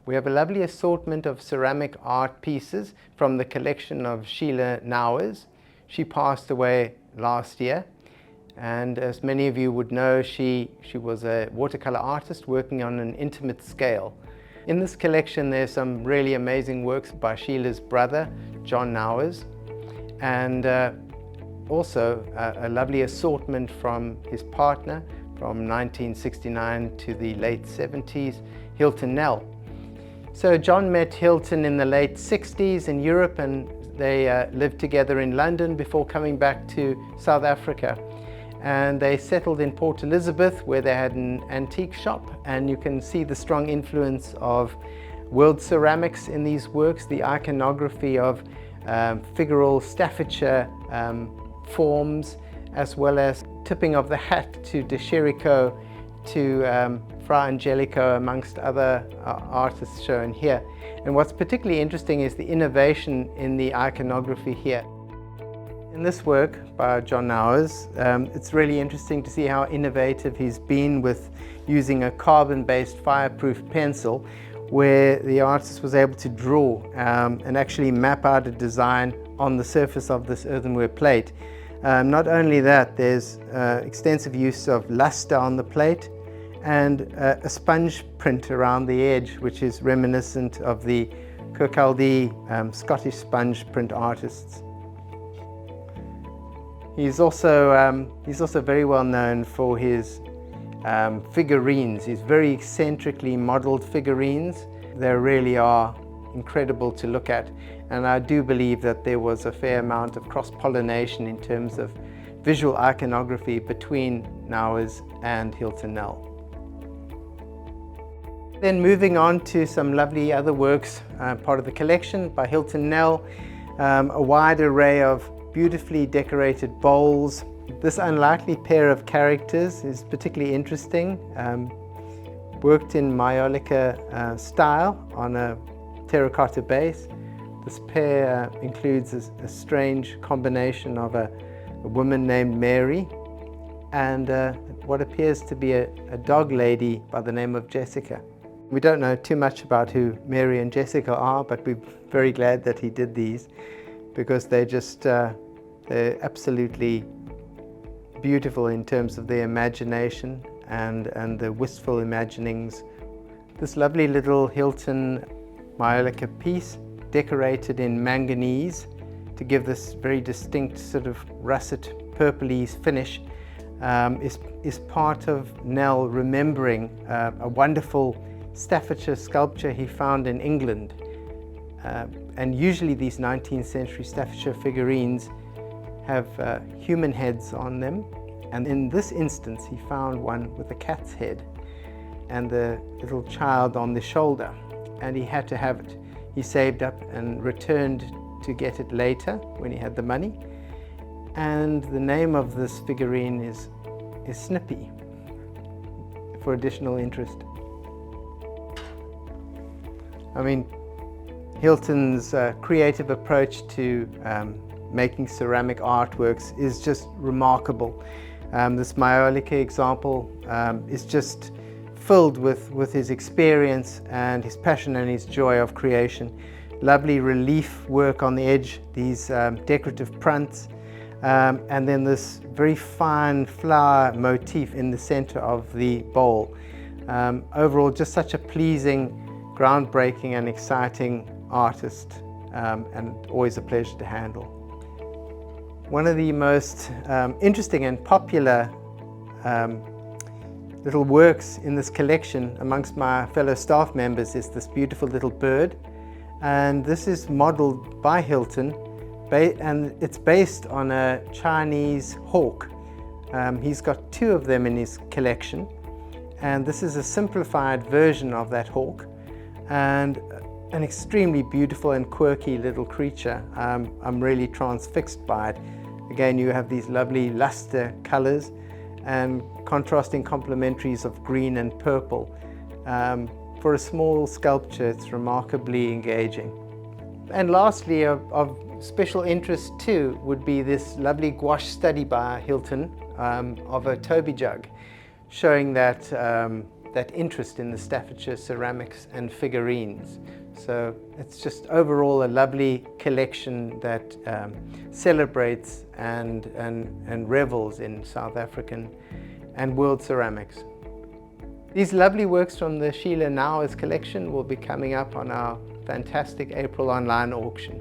We have a lovely assortment of ceramic art pieces from the collection of Sheila Nowers. She passed away last year, and as many of you would know, she was a watercolor artist working on an intimate scale. In this collection there's some really amazing works by Sheila's brother, John Leask, and also a lovely assortment from his partner from 1969 to the late 70s, Hilton Nell. So John met Hilton in the late 60s in Europe, and they lived together in London before coming back to South Africa. And they settled in Port Elizabeth, where they had an antique shop, and you can see the strong influence of world ceramics in these works, the iconography of figural Staffordshire forms, as well as tipping of the hat to De Chirico, to Fra Angelico, amongst other artists shown here. And what's particularly interesting is the innovation in the iconography here. In this work by John Nowers, it's really interesting to see how innovative he's been with using a carbon-based fireproof pencil, where the artist was able to draw and actually map out a design on the surface of this earthenware plate. Not only that, there's extensive use of luster on the plate and a sponge print around the edge, which is reminiscent of the Kirkcaldy Scottish sponge print artists. He's also very well known for his figurines, his very eccentrically modeled figurines. They really are incredible to look at, and I do believe that there was a fair amount of cross-pollination in terms of visual iconography between Nowers and Hilton Nell. Then moving on to some lovely other works, part of the collection by Hilton Nell, a wide array of beautifully decorated bowls. This unlikely pair of characters is particularly interesting, worked in Maiolica style on a terracotta base. This pair includes a strange combination of a woman named Mary and what appears to be a dog lady by the name of Jessica. We don't know too much about who Mary and Jessica are, but we're very glad that he did these, because they're just they're absolutely beautiful in terms of their imagination and the wistful imaginings. This lovely little Hilton Maiolica piece, decorated in manganese to give this very distinct sort of russet purplese finish, is part of Nell remembering a wonderful Staffordshire sculpture he found in England. And usually these 19th century Staffordshire figurines have human heads on them, and in this instance he found one with a cat's head and the little child on the shoulder, and he had to have it. He saved up and returned to get it later when he had the money, and the name of this figurine is Snippy, for additional interest. I mean, Hilton's creative approach to making ceramic artworks is just remarkable. This Maiolica example is just filled with his experience and his passion and his joy of creation. Lovely relief work on the edge, these decorative prints, and then this very fine flower motif in the center of the bowl. Overall, just such a pleasing, groundbreaking and exciting artist, and always a pleasure to handle. One of the most interesting and popular little works in this collection amongst my fellow staff members is this beautiful little bird, and this is modeled by Hilton, and it's based on a Chinese hawk. He's got two of them in his collection, and this is a simplified version of that hawk, and an extremely beautiful and quirky little creature. I'm really transfixed by it. Again, you have these lovely luster colors and contrasting complementaries of green and purple. For a small sculpture, it's remarkably engaging. And lastly, of special interest too would be this lovely gouache study by Hilton of a Toby jug, showing that that interest in the Staffordshire ceramics and figurines. So it's just overall a lovely collection that celebrates and revels in South African and world ceramics. These lovely works from the Sheila Nowers Collection will be coming up on our fantastic April online auction.